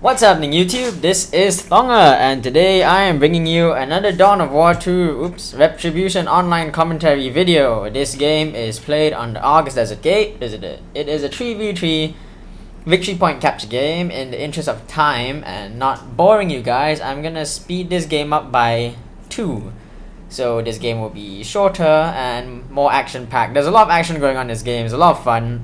What's happening YouTube? This is Thongger and today I am bringing you another Dawn of War 2 Retribution online commentary video. This game is played on the August Desert Gate. It is a 3v3 victory point capture game. In the interest of time and not boring you guys, I'm gonna speed this game up by 2. So this game will be shorter and more action packed. There's a lot of action going on in this game. It's a lot of fun.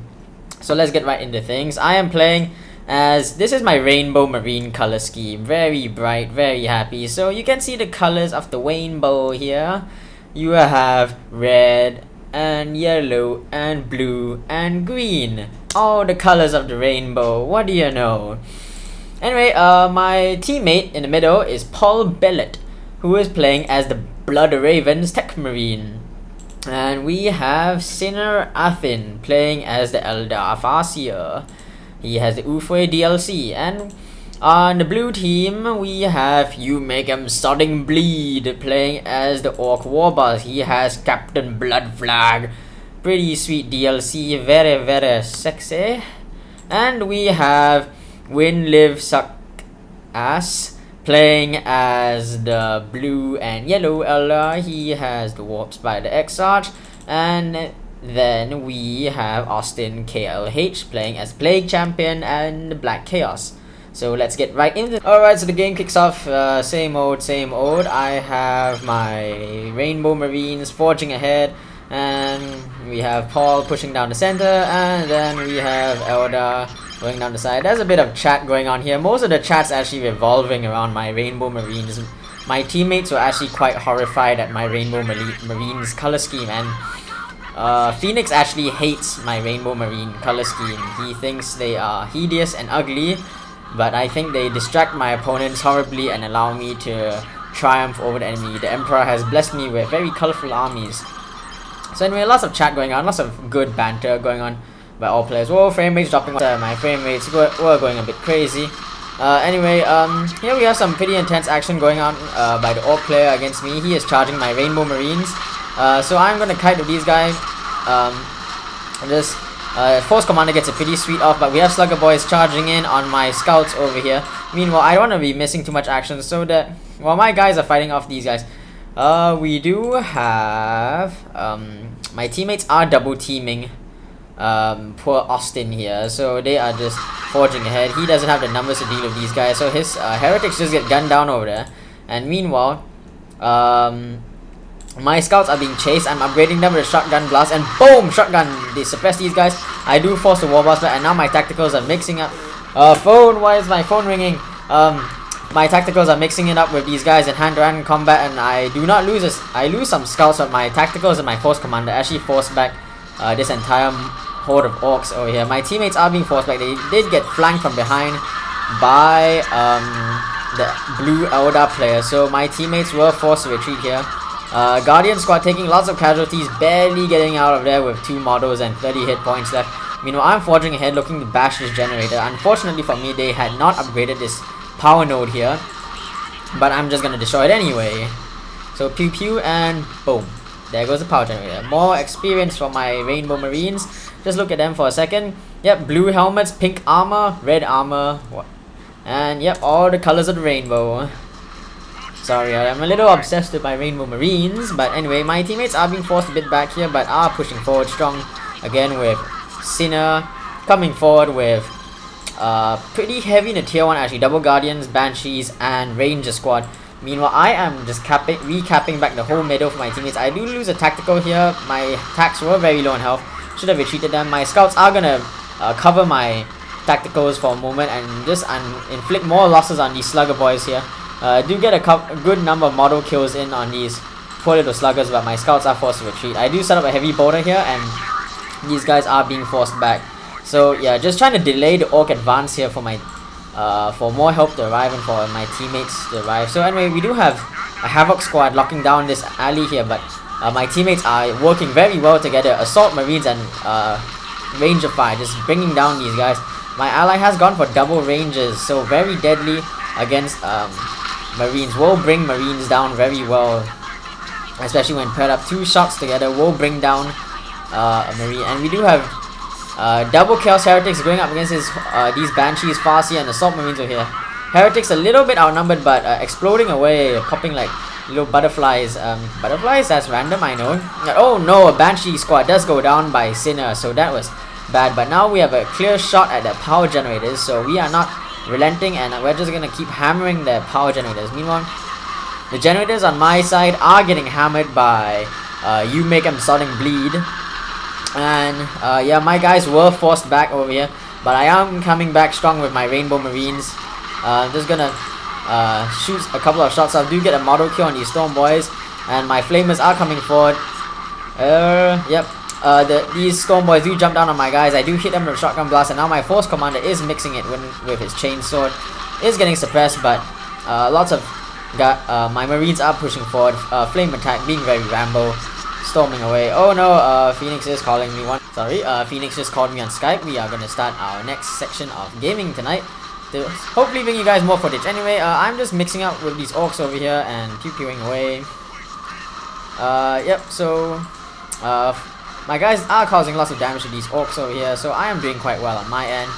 So let's get right into things. I am playing as this is my rainbow marine color scheme. Very bright, very happy. So you can see the colors of the rainbow here. You have red and yellow and blue and green. All the colors of the rainbow. What do you know? Anyway, my teammate in the middle is Paul Bellet, who is playing as the Blood Ravens Tech Marine. And we have Sinner Athin playing as the Eldar Farseer. He has the Ufwe DLC. And on the blue team, we have You Make 'Em Sodding Bleed playing as the Orc Warboss. He has Captain Blood Flag. Pretty sweet DLC, very, very sexy. And we have Win Live Suck Ass playing as the blue and yellow Eldar. He has the Warp Spider Exarch. And then we have Austin KLH playing as Plague Champion and the Black Chaos. So let's get right into it. Alright, so the game kicks off same old. I have my Rainbow Marines forging ahead, and we have Paul pushing down the center, and then we have Eldar going down the side. There's a bit of chat going on here. Most of the chat's actually revolving around my Rainbow Marines. My teammates were actually quite horrified at my Rainbow Marines color scheme, and Phoenix actually hates my Rainbow Marine color scheme. He thinks they are hideous and ugly, but I think they distract my opponents horribly and allow me to triumph over the enemy. The Emperor has blessed me with very colorful armies. So anyway, lots of chat going on, lots of good banter going on by all players. Whoa, frame rates dropping. My frame rates were going a bit crazy. Anyway, here we have some pretty intense action going on by the Orc player against me. He is charging my Rainbow Marines. So I'm gonna kite with these guys. Force Commander gets a pretty sweet off, but we have Slugger Boys charging in on my scouts over here. Meanwhile, I don't want to be missing too much action, so that while my guys are fighting off these guys, we do have my teammates are double teaming poor Austin here, so they are just forging ahead. He doesn't have the numbers to deal with these guys, so his heretics just get gunned down over there. And meanwhile, my scouts are being chased. I'm upgrading them with a shotgun blast, and boom, shotgun. They suppress these guys. I do force the warboss back, and now my tacticals are mixing up. Phone, why is my phone ringing? My tacticals are mixing it up with these guys in hand-to-hand combat, and I do not lose this. I lose some scouts, but my tacticals and my force commander actually force back this entire horde of orcs over here. My teammates are being forced back. They did get flanked from behind by the blue Eldar player, so my teammates were forced to retreat here. Guardian squad taking lots of casualties, barely getting out of there with 2 models and 30 hit points left. Meanwhile, I'm forging ahead looking to bash this generator. Unfortunately for me, they had not upgraded this power node here, but I'm just gonna destroy it anyway. So pew pew and boom. There goes the power generator. More experience for my Rainbow Marines. Just look at them for a second. Yep, blue helmets, pink armor, red armor, and yep, all the colors of the rainbow. Sorry, I'm a little obsessed with my Rainbow Marines, but anyway, my teammates are being forced a bit back here, but are pushing forward strong again with Sinner coming forward with pretty heavy in the tier 1 actually, double Guardians, Banshees, and Ranger squad. Meanwhile, I am just recapping back the whole middle for my teammates. I do lose a tactical here. My attacks were very low in health. Should have retreated them. My scouts are gonna cover my tacticals for a moment and just inflict more losses on these Slugger Boys here. Do get a good number of model kills in on these poor little sluggers, but my scouts are forced to retreat. I do set up a heavy border here, and these guys are being forced back. So yeah, just trying to delay the orc advance here for my for more help to arrive and for my teammates to arrive. So anyway, we do have a Havoc squad locking down this alley here, but my teammates are working very well together. Assault Marines and Ranger Fire, just bringing down these guys. My ally has gone for double ranges, so very deadly against Marines. Will bring Marines down very well, especially when paired up. 2 shots together will bring down a Marine. And we do have Double Chaos Heretics going up against his these Banshees, Farsi, and Assault Marines over here. Heretics a little bit outnumbered, but exploding away, popping like little butterflies. Butterflies, that's random, I know. Oh no, a Banshee squad does go down by Sinner, so that was bad. But now we have a clear shot at the power generators, so we are not relenting, and we're just gonna keep hammering the power generators. Meanwhile, the generators on my side are getting hammered by You Make Them Starting Bleed. And yeah, my guys were forced back over here, but I am coming back strong with my Rainbow Marines. I'm just gonna shoot a couple of shots. I do get a model kill on these Storm Boys, and my Flamers are coming forward. Yep. These Storm Boys do jump down on my guys. I do hit them with a shotgun blast, and now my Force Commander is mixing it with his chainsword. Is getting suppressed, but lots of my Marines are pushing forward. Flame attack being very Rambo, storming away. Oh no, Phoenix is calling me Phoenix just called me on Skype. We are gonna start our next section of gaming tonight to hopefully bring you guys more footage. Anyway, I'm just mixing up with these orcs over here and pew-pewing away. Yep, so my guys are causing lots of damage to these orcs over here, so I am doing quite well on my end.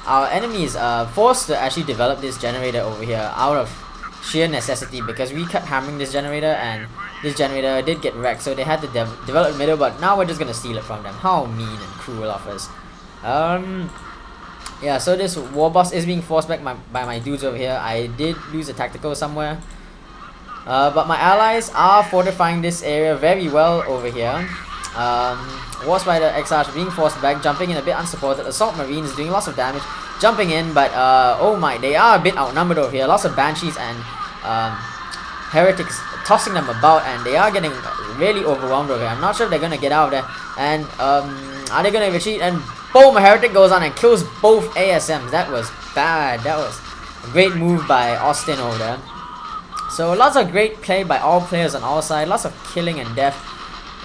Our enemies forced to actually develop this generator over here out of sheer necessity, because we kept hammering this generator and this generator did get wrecked, so they had to develop middle, but now we're just gonna steal it from them. How mean and cruel of us. Yeah, so this war boss is being forced back by my dudes over here. I did lose a tactical somewhere, but my allies are fortifying this area very well over here. War Spider XR being forced back, jumping in a bit unsupported. Assault Marines doing lots of damage, jumping in, but oh my, they are a bit outnumbered over here. Lots of Banshees and Heretics tossing them about, and they are getting really overwhelmed over here. I'm not sure if they're gonna get out of there, and are they gonna retreat? And boom, a Heretic goes on and kills both ASMs. That was bad. That was a great move by Austin over there. So lots of great play by all players on all sides. Lots of killing and death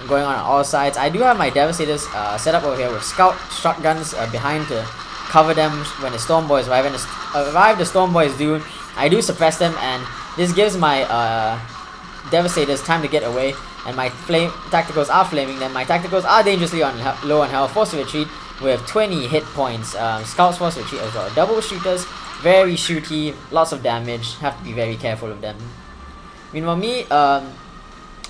going on all sides. I do have my Devastators set up over here with scout shotguns behind to cover them when the Storm Boys arrive. And the Storm Boys do, I do suppress them, and this gives my Devastators time to get away. And my tacticals are flaming them. My tacticals are dangerously low on health, forced to retreat with 20 hit points. Scouts forced to retreat as well. Double shooters, very shooty, lots of damage. Have to be very careful of them. Meanwhile, me,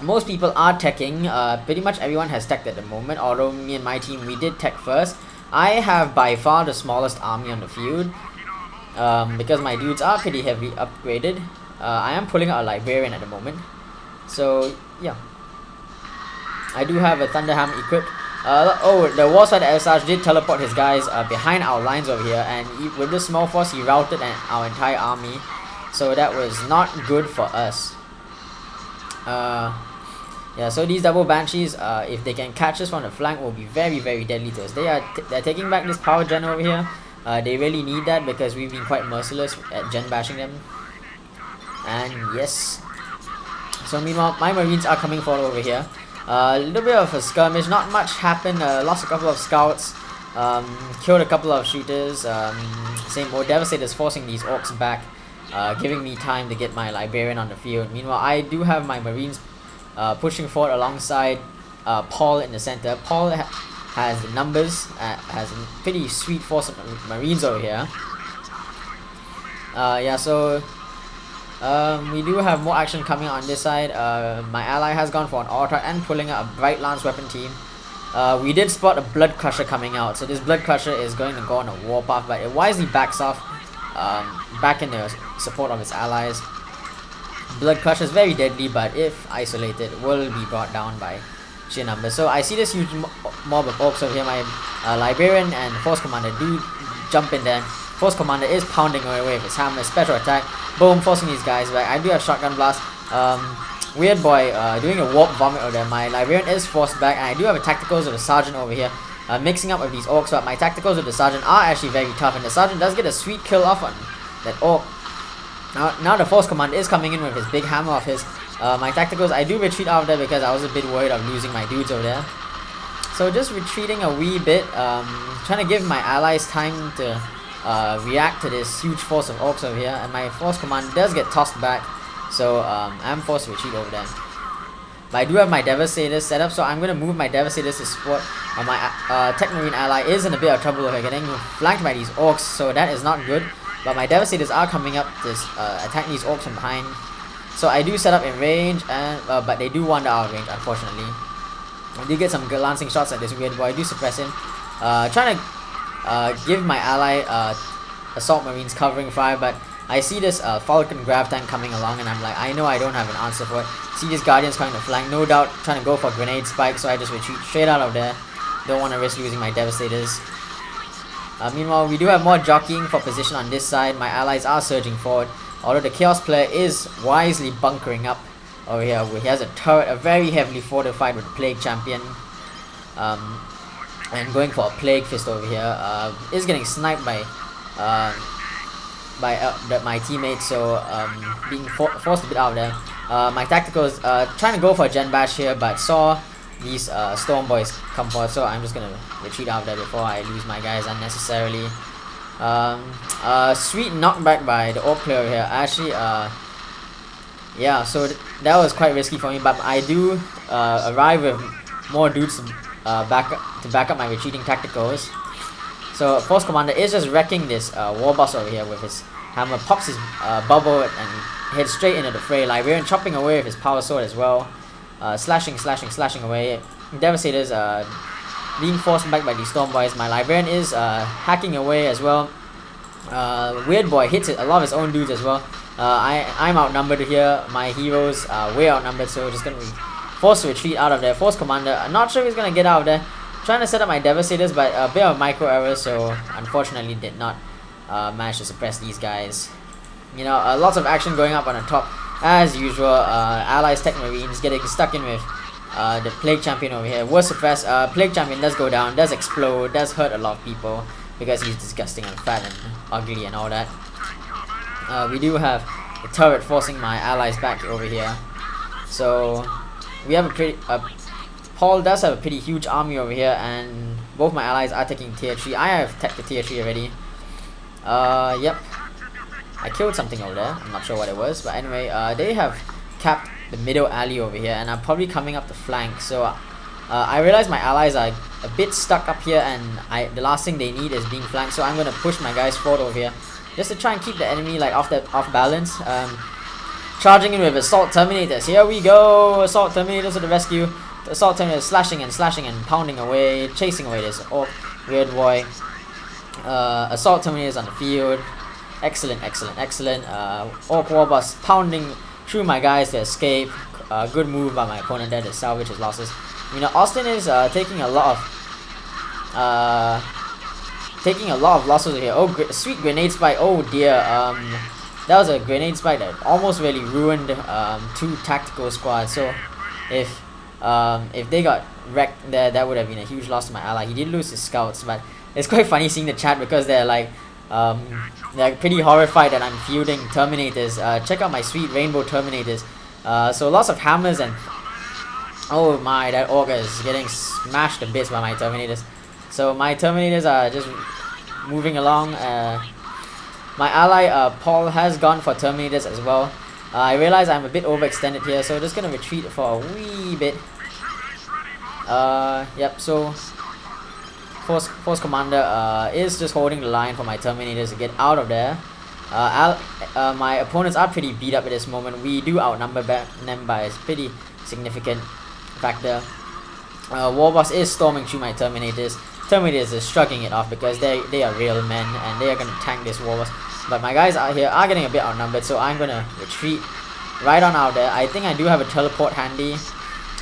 most people are teching. Pretty much everyone has teched at the moment, although me and my team, we did tech first. I have by far the smallest army on the field, because my dudes are pretty heavily upgraded. I am pulling out a Librarian at the moment, so yeah. I do have a Thunderham equipped. Oh, the Warside SR did teleport his guys behind our lines over here, and with this small force he routed our entire army, so that was not good for us. Yeah, so these double Banshees, if they can catch us from the flank, will be very, very deadly to us. They're taking back this power gen over here. They really need that because we've been quite merciless at gen bashing them. And yes, so meanwhile my Marines are coming forward over here. A little bit of a skirmish, not much happened. Lost a couple of scouts, killed a couple of shooters. Same more Devastators forcing these orcs back, giving me time to get my Librarian on the field. Meanwhile, I do have my Marines pushing forward alongside Paul in the center. Paul has the numbers, has a pretty sweet force of Marines over here. Yeah, so we do have more action coming on this side. My ally has gone for an Auto and pulling out a Bright Lance weapon team. We did spot a Blood Crusher coming out, so this Blood Crusher is going to go on a warpath, but it wisely backs off back in the support of its allies. Blood Crusher is very deadly, but if isolated, will be brought down by sheer numbers. So I see this huge mob of orcs over here. My Librarian and Force Commander do jump in there. Force Commander is pounding away with his hammer, special attack, boom, forcing these guys back. I do have Shotgun Blast. Weird Boy doing a Warp Vomit over there. My Librarian is forced back, and I do have a Tacticals with the Sergeant over here, mixing up with these orcs, but my Tacticals with the Sergeant are actually very tough, and the Sergeant does get a sweet kill off on that orc. Now the Force Commander is coming in with his big hammer of his. My Tacticals, I do retreat out of there because I was a bit worried of losing my dudes over there. So just retreating a wee bit, trying to give my allies time to react to this huge force of orcs over here, and my Force Commander does get tossed back, so I'm forced to retreat over there. But I do have my Devastators set up, so I'm going to move my Devastators to support. My Tech Marine ally is in a bit of trouble over here, getting flanked by these orcs, so that is not good. but my Devastators are coming up to attack these orcs from behind. So I do set up in range, and but they do wander out of range, unfortunately. I do get some glancing shots at this weird boy. I do suppress him, trying to give my ally assault marines covering fire, but I see this Falcon grav tank coming along, and I'm like, I know I don't have an answer for it. See these guardians coming to flank, no doubt trying to go for grenade spike, so I just retreat straight out of there. Don't want to risk losing my Devastators. Meanwhile, we do have more jockeying for position on this side. My allies are surging forward, although the Chaos player is wisely bunkering up over here. He has a turret, a very heavily fortified with Plague Champion, and going for a Plague Fist over here. Is getting sniped by my teammates, so being forced a bit out of there. My tacticals trying to go for a Gen Bash here, but saw these Storm Boys come forward, so I'm just gonna retreat out of there before I lose my guys unnecessarily. Sweet knockback by the Orc player here. Actually, yeah, so that was quite risky for me, but I do arrive with more dudes back up my retreating tacticals. So Force Commander is just wrecking this war boss over here with his hammer, pops his bubble and heads straight into the fray. Librarian chopping away with his power sword as well, slashing away. Devastators being forced back by these Storm Boys. My Librarian is hacking away as well. Weird Boy hits a lot of his own dudes as well. I'm outnumbered here. My heroes are way outnumbered, so just gonna be forced to retreat out of there. Force Commander, I'm not sure if he's gonna get out of there. Trying to set up my Devastators, but a bit of micro error, so unfortunately did not manage to suppress these guys. You know, lots of action going up on the top as usual. Allies Tech Marines getting stuck in with the Plague Champion over here. Was suppressed. Plague Champion does go down, does explode, does hurt a lot of people because he's disgusting and fat and ugly and all that. We do have the turret forcing my allies back over here. So we have a pretty Paul does have a pretty huge army over here, and both my allies are taking tier 3. I have tech the tier 3 already. Yep. I killed something over there. I'm not sure what it was, but anyway, they have capped the middle alley over here, and I'm probably coming up the flank. So I realize my allies are a bit stuck up here, and the last thing they need is being flanked. So I'm gonna push my guys forward over here, just to try and keep the enemy like off balance. Charging in with Assault Terminators. Here we go! Assault Terminators to the rescue. The Assault Terminators slashing and pounding away, chasing away this Orc weird boy. Assault Terminators on the field. Excellent. Orc Warboss pounding through my guys to escape. Good move by my opponent there to salvage his losses. You know, Austin is taking a lot of losses here. Oh, sweet grenade spike. Oh dear. That was a grenade spike that almost really ruined 2 tactical squads. So if they got wrecked there, that would have been a huge loss to my ally. He did lose his scouts, but it's quite funny seeing the chat because they're like they're pretty horrified that I'm fielding Terminators. Check out my sweet rainbow Terminators. So lots of hammers, and oh my, that Orc is getting smashed to bits by my Terminators. So my Terminators are just moving along. My ally Paul has gone for Terminators as well. I realize I'm a bit overextended here, so just gonna retreat for a wee bit. Yep, so Force Commander is just holding the line for my Terminators to get out of there. My opponents are pretty beat up at this moment. We do outnumber them by a pretty significant factor. Warboss is storming through my Terminators. Terminators is shrugging it off because they are real men and they are gonna tank this Warboss. But my guys out here are getting a bit outnumbered, so I'm gonna retreat right on out there. I think I do have a teleport handy.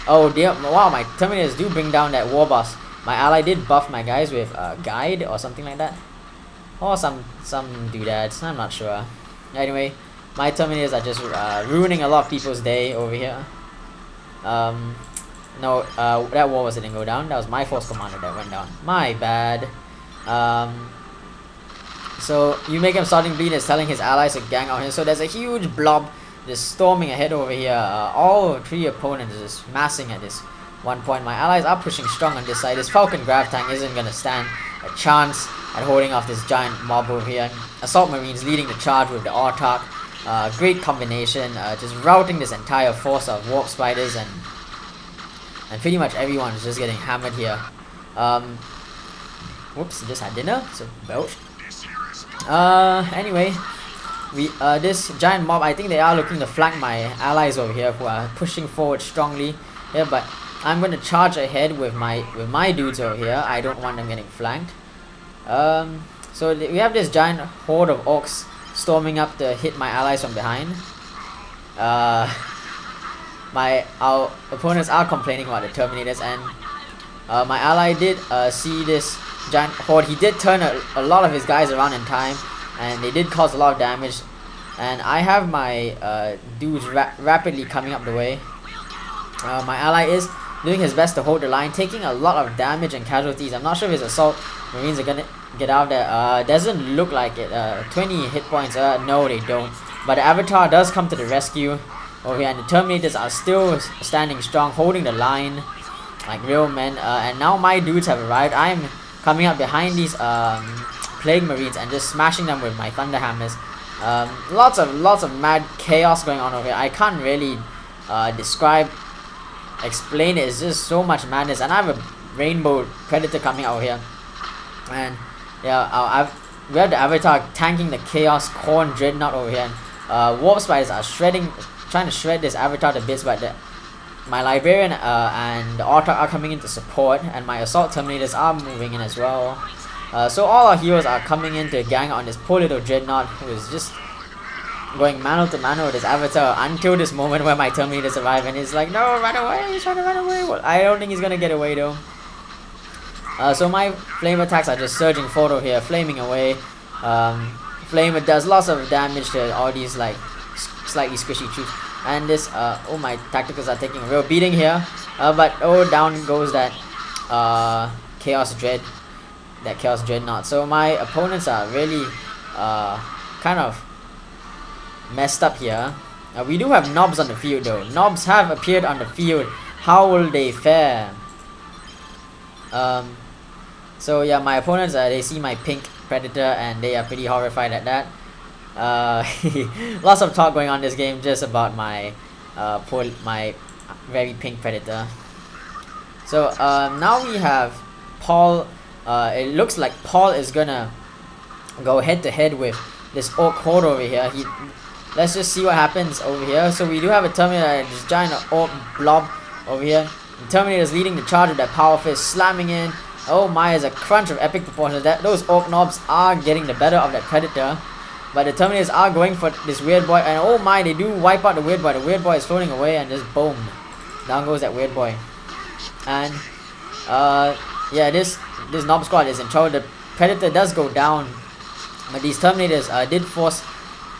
Oh dear, wow, my Terminators do bring down that Warboss. My ally did buff my guys with guide or something like that, or some doodads, I'm not sure. Anyway, my Terminators are just ruining a lot of people's day over here. No, that Warboss didn't go down. That was my Force Commander that went down. My bad. So you make him starting bleed is telling his allies to gang on him. So there's a huge blob just storming ahead over here. All 3 opponents just massing at this one point. My allies are pushing strong on this side. This Falcon Grav Tank isn't gonna stand a chance at holding off this giant mob over here. Assault Marines leading the charge with the Autarch. Great combination, just routing this entire force of Warp Spiders, and pretty much everyone is just getting hammered here. Whoops, just had dinner, so belch. Anyway, we this giant mob, I think they are looking to flank my allies over here who are pushing forward strongly here, but I'm going to charge ahead with my dudes over here. I don't want them getting flanked. So we have this giant horde of orcs storming up to hit my allies from behind. Our opponents are complaining about the Terminators, and my ally did see this giant horde. He did turn a lot of his guys around in time, and they did cause a lot of damage. And I have my dudes rapidly coming up the way. My ally is doing his best to hold the line, taking a lot of damage and casualties. I'm not sure if his assault marines are gonna get out there. Doesn't look like it. 20 hit points. No, they don't. But the Avatar does come to the rescue over here, and the Terminators are still standing strong, holding the line like real men. And now my dudes have arrived. I'm coming up behind these Plague Marines and just smashing them with my Thunder Hammers. Lots of mad chaos going on over here. I can't really explain it. It's just so much madness. And I have a Rainbow Predator coming out here, and yeah, we have the Avatar tanking the Chaos Corn Dreadnought over here. And Warp Spiders are trying to shred this Avatar to bits, but my Librarian and the Autarch are coming in to support, and my Assault Terminators are moving in as well. So all our heroes are coming in to gang on this poor little Dreadnought, who is just going mano to mano with this Avatar until this moment where my Terminators arrive, and he's like, no, run away, he's trying to run away. Well, I don't think he's gonna get away though. So my flame attacks are just surging forward over here, flaming away. Flame does lots of damage to all these like slightly squishy troops, and this oh, my tacticals are taking a real beating here. But oh, down goes that Chaos Dreadnought. So my opponents are really kind of messed up here. We do have knobs on the field though. Knobs have appeared on the field. How will they fare? So yeah, my opponents they see my pink Predator and they are pretty horrified at that. Lots of talk going on in this game just about my my very pink Predator. So now we have Paul. It looks like Paul is gonna go head to head with this Orc Horde over here. Let's just see what happens over here. So we do have a Terminator, this giant Orc blob over here. The Terminator is leading the charge with that power fist, slamming in. Oh my, is a crunch of epic proportions. Those Orc knobs are getting the better of that Predator. But the Terminators are going for this weird boy, and oh my, they do wipe out the weird boy. The weird boy is floating away, and just boom, down goes that weird boy. And yeah, this knob squad is in trouble. The Predator does go down, but these Terminators did force.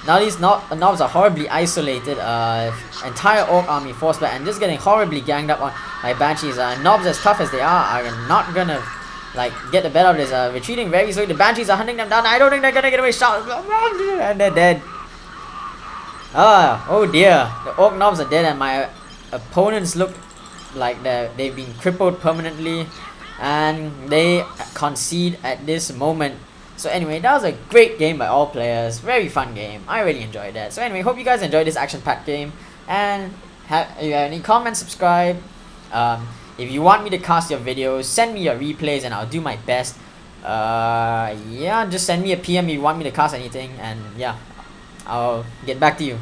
Now these knobs are horribly isolated. Entire Orc army forced back and just getting horribly ganged up on by Banshees. Knobs, as tough as they are not gonna like get the better of this. Retreating very slowly. The Banshees are hunting them down. I don't think they're gonna get away. Shot, and they're dead. Oh dear. The Orc knobs are dead, and my opponents look like they've been crippled permanently, and they concede at this moment. So anyway, that was a great game by all players. Very fun game. I really enjoyed that. So anyway, hope you guys enjoyed this action-packed game. And if you have any comments, subscribe. If you want me to cast your videos, send me your replays and I'll do my best. Yeah, just send me a PM if you want me to cast anything. And yeah, I'll get back to you.